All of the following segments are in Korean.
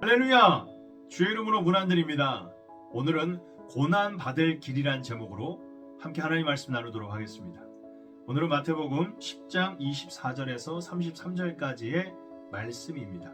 할렐루야! 주의 이름으로 문안드립니다. 오늘은 고난받을 길이란 제목으로 함께 하나님 말씀 나누도록 하겠습니다. 오늘은 마태복음 10장 24절에서 33절까지의 말씀입니다.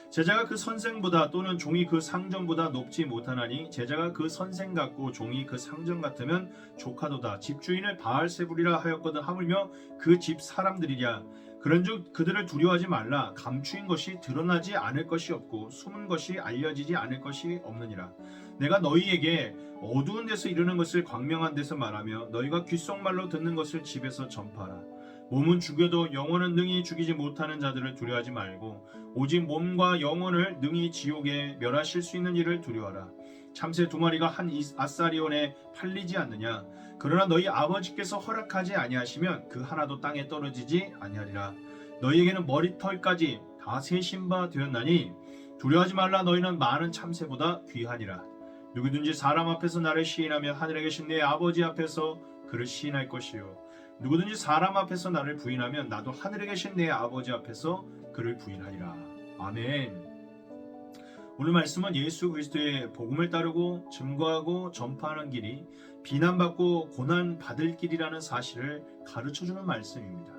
제자가 그 선생보다 또는 종이 그 상전보다 높지 못하나니 제자가 그 선생 같고 종이 그 상전 같으면 조카도다. 집주인을 바알세불이라 하였거든 하물며 그 집 사람들이랴. 그런즉 그들을 두려워하지 말라. 감추인 것이 드러나지 않을 것이 없고 숨은 것이 알려지지 않을 것이 없느니라. 내가 너희에게 어두운 데서 이르는 것을 광명한 데서 말하며 너희가 귓속말로 듣는 것을 집에서 전파하라. 몸은 죽여도 영혼은 능히 죽이지 못하는 자들을 두려워하지 말고 오직 몸과 영혼을 능히 지옥에 멸하실 수 있는 이를 두려워하라. 참새 두 마리가 한 아사리온에 팔리지 않느냐. 그러나 너희 아버지께서 허락하지 아니하시면 그 하나도 땅에 떨어지지 아니하리라. 너희에게는 머리털까지 다 세신 바 되었나니 두려워하지 말라. 너희는 많은 참새보다 귀하니라. 누구든지 사람 앞에서 나를 시인하며 하늘에 계신 내 아버지 앞에서 그를 시인할 것이요 누구든지 사람 앞에서 나를 부인하면 나도 하늘에 계신 내 아버지 앞에서 그를 부인하리라. 아멘. 오늘 말씀은 예수 그리스도의 복음을 따르고 증거하고 전파하는 길이 비난받고 고난받을 길이라는 사실을 가르쳐주는 말씀입니다.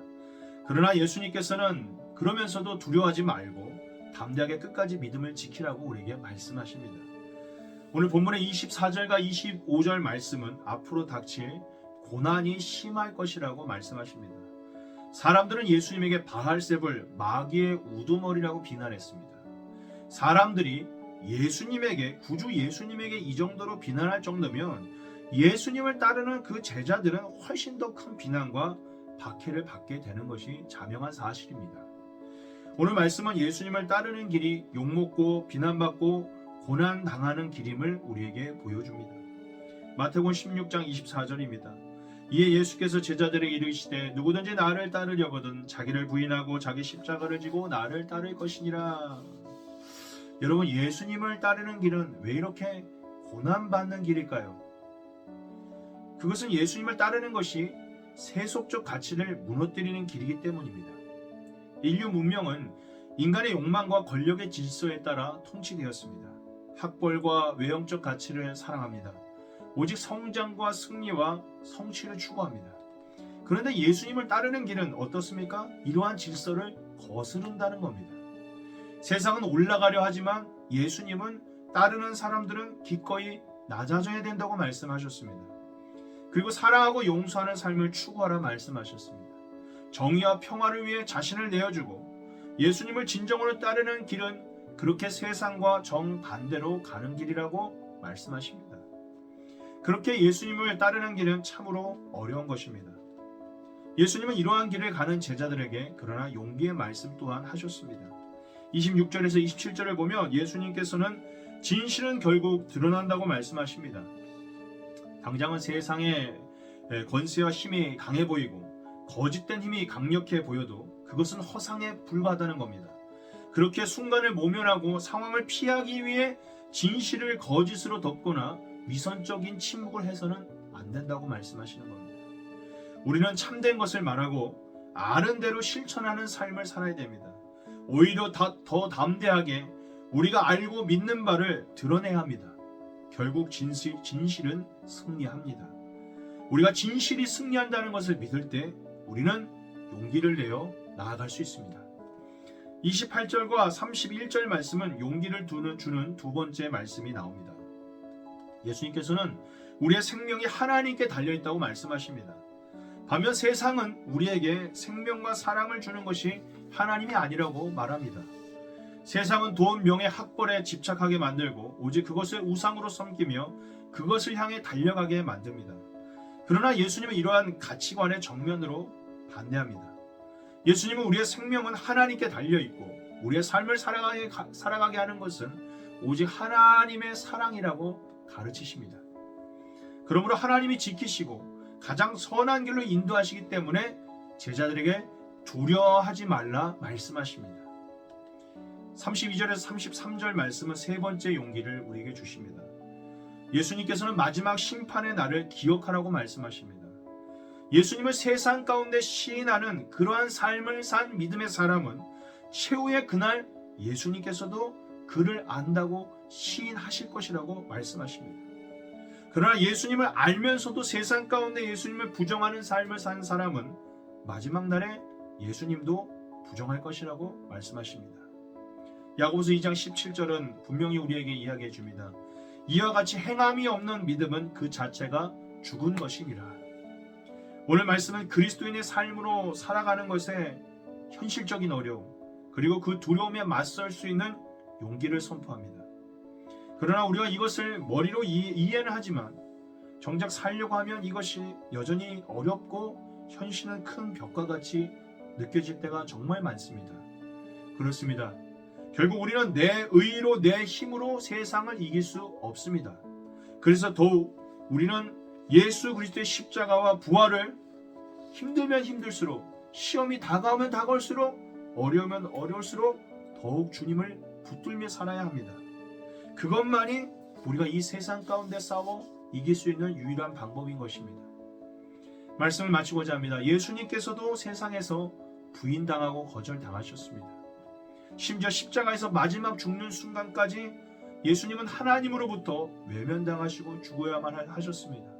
그러나 예수님께서는 그러면서도 두려워하지 말고 담대하게 끝까지 믿음을 지키라고 우리에게 말씀하십니다. 오늘 본문의 24절과 25절 말씀은 앞으로 닥칠 고난이 심할 것이라고 말씀하십니다. 사람들은 예수님에게 바알세불, 마귀의 우두머리라고 비난했습니다. 사람들이 예수님에게, 구주 예수님에게 이 정도로 비난할 정도면 예수님을 따르는 그 제자들은 훨씬 더 큰 비난과 박해를 받게 되는 것이 자명한 사실입니다. 오늘 말씀은 예수님을 따르는 길이 욕먹고 비난받고 고난당하는 길임을 우리에게 보여줍니다. 마태복음 16장 24절입니다. 이에 예수께서 제자들에게 이르시되 누구든지 나를 따르려거든 자기를 부인하고 자기 십자가를 지고 나를 따를 것이니라. 여러분, 예수님을 따르는 길은 왜 이렇게 고난받는 길일까요? 그것은 예수님을 따르는 것이 세속적 가치를 무너뜨리는 길이기 때문입니다. 인류 문명은 인간의 욕망과 권력의 질서에 따라 통치되었습니다. 학벌과 외형적 가치를 사랑합니다. 오직 성장과 승리와 성취를 추구합니다. 그런데 예수님을 따르는 길은 어떻습니까? 이러한 질서를 거스른다는 겁니다. 세상은 올라가려 하지만 예수님은 따르는 사람들은 기꺼이 낮아져야 된다고 말씀하셨습니다. 그리고 사랑하고 용서하는 삶을 추구하라 말씀하셨습니다. 정의와 평화를 위해 자신을 내어주고 예수님을 진정으로 따르는 길은 그렇게 세상과 정반대로 가는 길이라고 말씀하십니다. 그렇게 예수님을 따르는 길은 참으로 어려운 것입니다. 예수님은 이러한 길을 가는 제자들에게 그러나 용기의 말씀 또한 하셨습니다. 26절에서 27절을 보면 예수님께서는 진실은 결국 드러난다고 말씀하십니다. 당장은 세상의 권세와 힘이 강해 보이고 거짓된 힘이 강력해 보여도 그것은 허상에 불과하다는 겁니다. 그렇게 순간을 모면하고 상황을 피하기 위해 진실을 거짓으로 덮거나 위선적인 침묵을 해서는 안 된다고 말씀하시는 겁니다. 우리는 참된 것을 말하고 아는 대로 실천하는 삶을 살아야 됩니다. 오히려 더 담대하게 우리가 알고 믿는 바를 드러내야 합니다. 결국 진실은 승리합니다. 우리가 진실이 승리한다는 것을 믿을 때 우리는 용기를 내어 나아갈 수 있습니다. 28절과 31절 말씀은 용기를 주는 두 번째 말씀이 나옵니다. 예수님께서는 우리의 생명이 하나님께 달려있다고 말씀하십니다. 반면 세상은 우리에게 생명과 사랑을 주는 것이 하나님이 아니라고 말합니다. 세상은 돈, 명예, 학벌에 집착하게 만들고 오직 그것을 우상으로 섬기며 그것을 향해 달려가게 만듭니다. 그러나 예수님은 이러한 가치관의 정면으로 반대합니다. 예수님은 우리의 생명은 하나님께 달려있고 우리의 삶을 살아가게 하는 것은 오직 하나님의 사랑이라고 가르치십니다. 그러므로 하나님이 지키시고 가장 선한 길로 인도하시기 때문에 제자들에게 두려워하지 말라 말씀하십니다. 32절에서 33절 말씀은 세 번째 용기를 우리에게 주십니다. 예수님께서는 마지막 심판의 날을 기억하라고 말씀하십니다. 예수님을 세상 가운데 시인하는 그러한 삶을 산 믿음의 사람은 최후의 그날 예수님께서도 그를 안다고 시인하실 것이라고 말씀하십니다. 그러나 예수님을 알면서도 세상 가운데 예수님을 부정하는 삶을 산 사람은 마지막 날에 예수님도 부정할 것이라고 말씀하십니다. 야고보서 2장 17절은 분명히 우리에게 이야기해 줍니다. 이와 같이 행함이 없는 믿음은 그 자체가 죽은 것이니라. 오늘 말씀은 그리스도인의 삶으로 살아가는 것에 현실적인 어려움, 그리고 그 두려움에 맞설 수 있는 용기를 선포합니다. 그러나 우리가 이것을 머리로 이해는 하지만 정작 살려고 하면 이것이 여전히 어렵고 현실은 큰 벽과 같이 느껴질 때가 정말 많습니다. 그렇습니다. 결국 우리는 내 의로, 내 힘으로 세상을 이길 수 없습니다. 그래서 더욱 우리는 예수 그리스도의 십자가와 부활을 힘들면 힘들수록, 시험이 다가오면 다가올수록, 어려우면 어려울수록 더욱 주님을 붙들며 살아야 합니다. 그것만이 우리가 이 세상 가운데 싸워 이길 수 있는 유일한 방법인 것입니다. 말씀을 마치고자 합니다. 예수님께서도 세상에서 부인당하고 거절당하셨습니다. 심지어 십자가에서 마지막 죽는 순간까지 예수님은 하나님으로부터 외면당하시고 죽어야만 하셨습니다.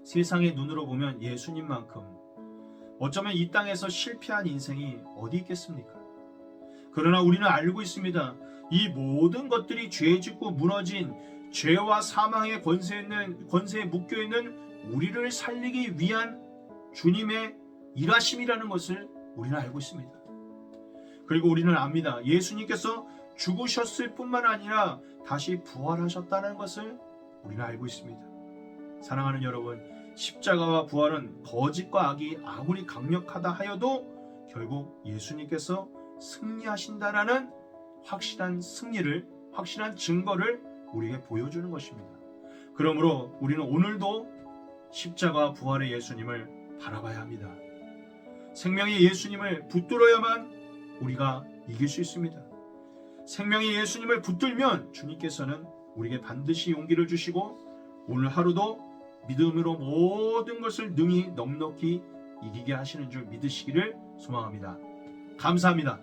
세상의 눈으로 보면 예수님만큼 어쩌면 이 땅에서 실패한 인생이 어디 있겠습니까? 그러나 우리는 알고 있습니다. 이 모든 것들이 죄 짓고 무너진, 죄와 사망의 권세에 묶여있는 우리를 살리기 위한 주님의 일하심이라는 것을 우리는 알고 있습니다. 그리고 우리는 압니다. 예수님께서 죽으셨을 뿐만 아니라 다시 부활하셨다는 것을 우리는 알고 있습니다. 사랑하는 여러분, 십자가와 부활은 거짓과 악이 아무리 강력하다 하여도 결국 예수님께서 승리하신다라는 확실한 승리를, 확실한 증거를 우리에게 보여주는 것입니다. 그러므로 우리는 오늘도 십자가와 부활의 예수님을 바라봐야 합니다. 생명의 예수님을 붙들어야만 우리가 이길 수 있습니다. 생명의 예수님을 붙들면 주님께서는 우리에게 반드시 용기를 주시고 오늘 하루도 믿음으로 모든 것을 능히 넉넉히 이기게 하시는 줄 믿으시기를 소망합니다. 감사합니다.